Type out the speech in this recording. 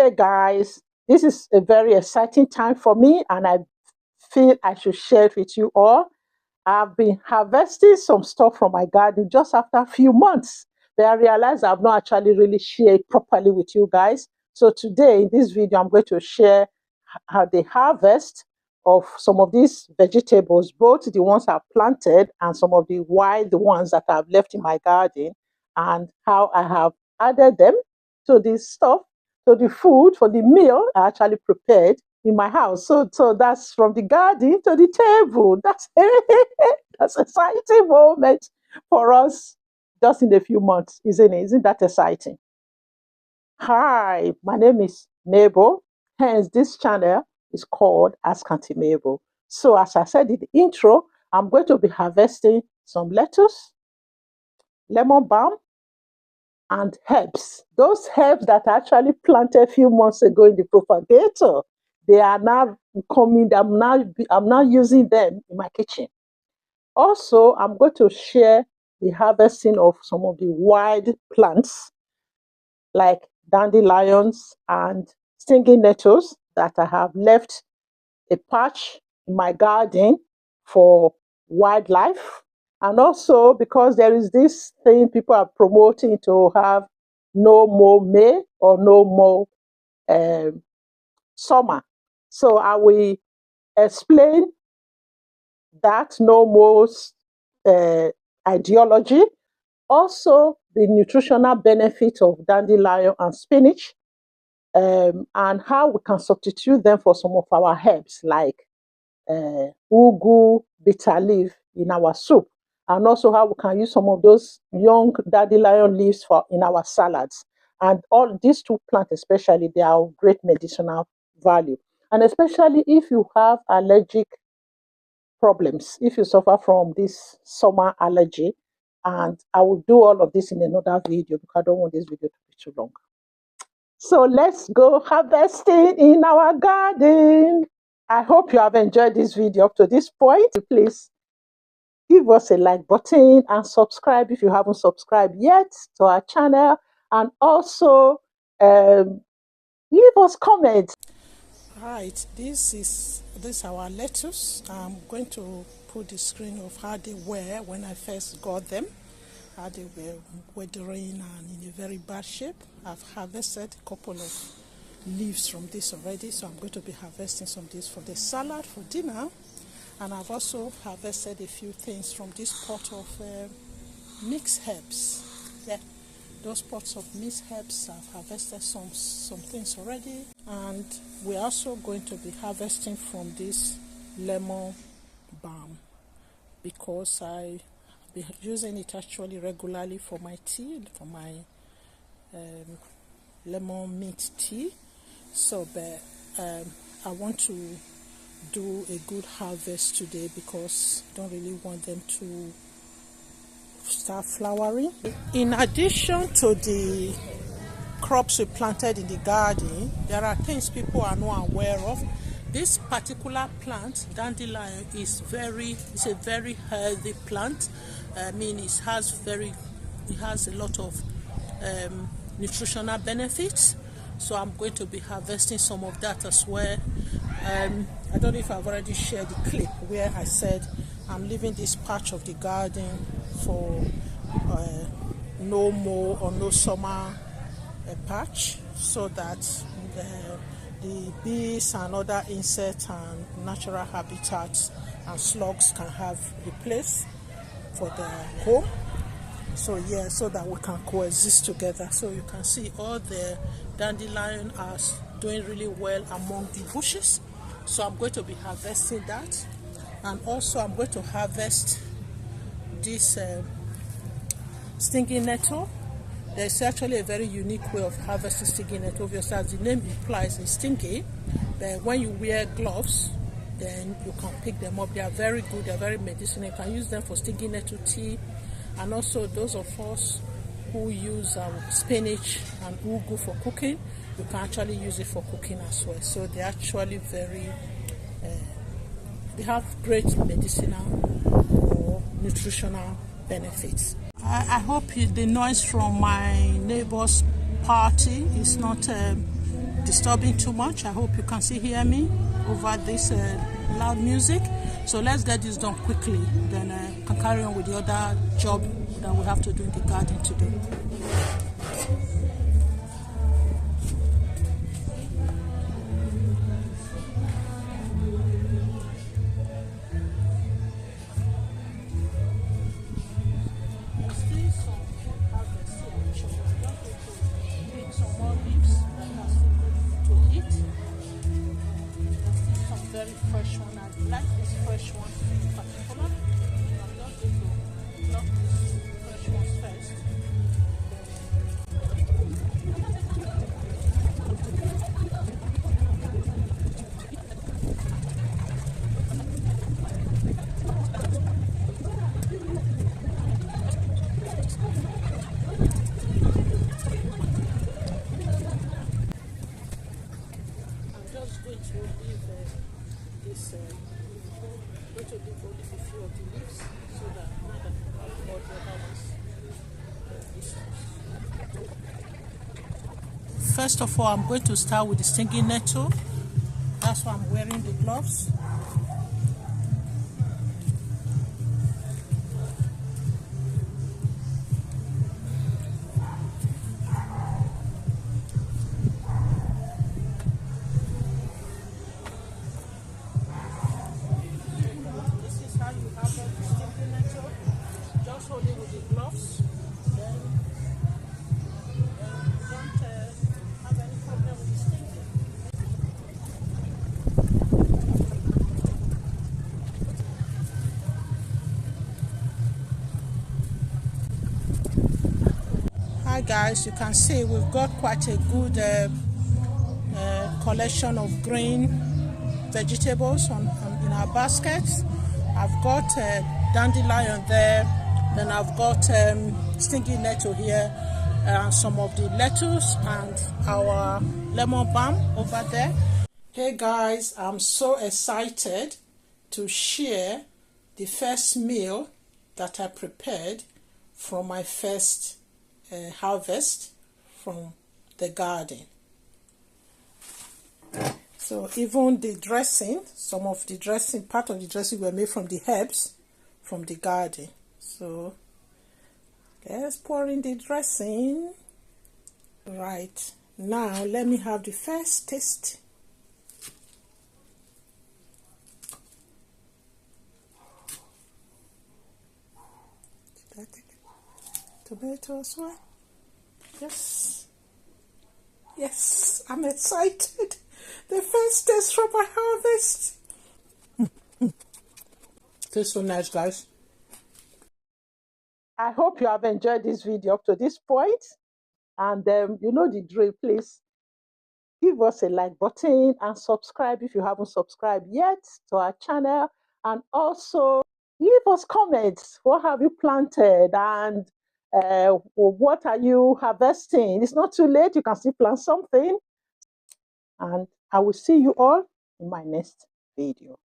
Hey guys, this is a very exciting time for me, and I feel I should share it with you all. I've been harvesting some stuff from my garden just after a few months, but I realized I've not actually really shared properly with you guys. So today in this video, I'm going to share how the harvest of some of these vegetables, both the ones I've planted and some of the wild ones that I've left in my garden, and how I have added them to this stuff, to the food for the meal I actually prepared in my house. So that's from the garden to the table. That's an exciting moment for us just in a few months, isn't it? Isn't that exciting? Hi, my name is Mabel. Hence, this channel is called Ask Auntie Mabel. So, as I said in the intro, I'm going to be harvesting some lettuce, lemon balm, and herbs. Those herbs that I actually planted a few months ago in the propagator, they are now coming. I'm now using them in my kitchen. Also, I'm going to share the harvesting of some of the wild plants like dandelions and stinging nettles that I have left a patch in my garden for wildlife. And also because there is this thing people are promoting to have no more May or no more summer. So I will explain that no more ideology. Also, the nutritional benefit of dandelion and spinach, and how we can substitute them for some of our herbs like ugu, bitter leaf in our soup, and also how we can use some of those young dandelion leaves for in our salads. And all these two plants, especially, they are of great medicinal value. And especially if you have allergic problems, if you suffer from this summer allergy, and I will do all of this in another video because I don't want this video to be too long. So let's go harvesting in our garden. I hope you have enjoyed this video up to this point. Please give us a like button and subscribe if you haven't subscribed yet to our channel. And also leave us comments. Right, this is our lettuce. I'm going to put the screen of how they were when I first got them, how they were withering and in a very bad shape. I've harvested a couple of leaves from this already, so I'm going to be harvesting some of this for the salad for dinner. And I've also harvested a few things from this pot of mixed herbs. Yeah, those pots of mixed herbs, I've harvested some things already. And we're also going to be harvesting from this lemon balm because I've been using it actually regularly for my tea, for my lemon mint tea. So but I want to do a good harvest today because I don't really want them to start flowering. In addition to the crops we planted in the garden, there are things people are not aware of. This particular plant, dandelion, is a very healthy plant. I mean, it has a lot of nutritional benefits. So I'm going to be harvesting some of that as well. I don't know if I've already shared the clip where I said I'm leaving this patch of the garden for no more or no summer patch, so that the bees and other insects and natural habitats and slugs can have a place for their home. So yeah, so that we can coexist together. So you can see all the dandelion are doing really well among the bushes. So I'm going to be harvesting that, and also I'm going to harvest this stinging nettle. There's actually a very unique way of harvesting stinging nettle. Obviously, as the name implies, it's stingy. But when you wear gloves, then you can pick them up. They are very good. They are very medicinal. You can use them for stinging nettle tea. And also those of us who use spinach and ugu for cooking, you can actually use it for cooking as well. So they're actually they have great medicinal or nutritional benefits. I hope the noise from my neighbor's party is not disturbing too much. I hope you can still hear me over this loud music. So let's get this done quickly, then can carry on with the other job that we have to do in the garden today. Very fresh one. I like this fresh one in particular. I'm just going to pluck these fresh ones first. I'm just going to leave this. Going to leave only a few of the leaves so that now that we have all the other ones. First of all, I'm going to start with the stinging nettle. That's why I'm wearing the gloves. Hi guys, you can see we've got quite a good collection of green vegetables in our baskets. I've got dandelion there, then I've got stinging nettle here, and some of the lettuce and our lemon balm over there. Hey guys, I'm so excited to share the first meal that I prepared from my first harvest from the garden. So even the dressing, some of the dressing, part of the dressing were made from the herbs from the garden. So let's pour in the dressing. Right, now let me have the first taste. Did I take tomato as well? Yes. Yes, I'm excited. The first taste from my harvest. Tastes so nice, guys. I hope you have enjoyed this video up to this point. And you know the drill, please give us a like button and subscribe if you haven't subscribed yet to our channel. And also leave us comments. What have you planted and what are you harvesting? It's not too late. You can still plant something. And I will see you all in my next video.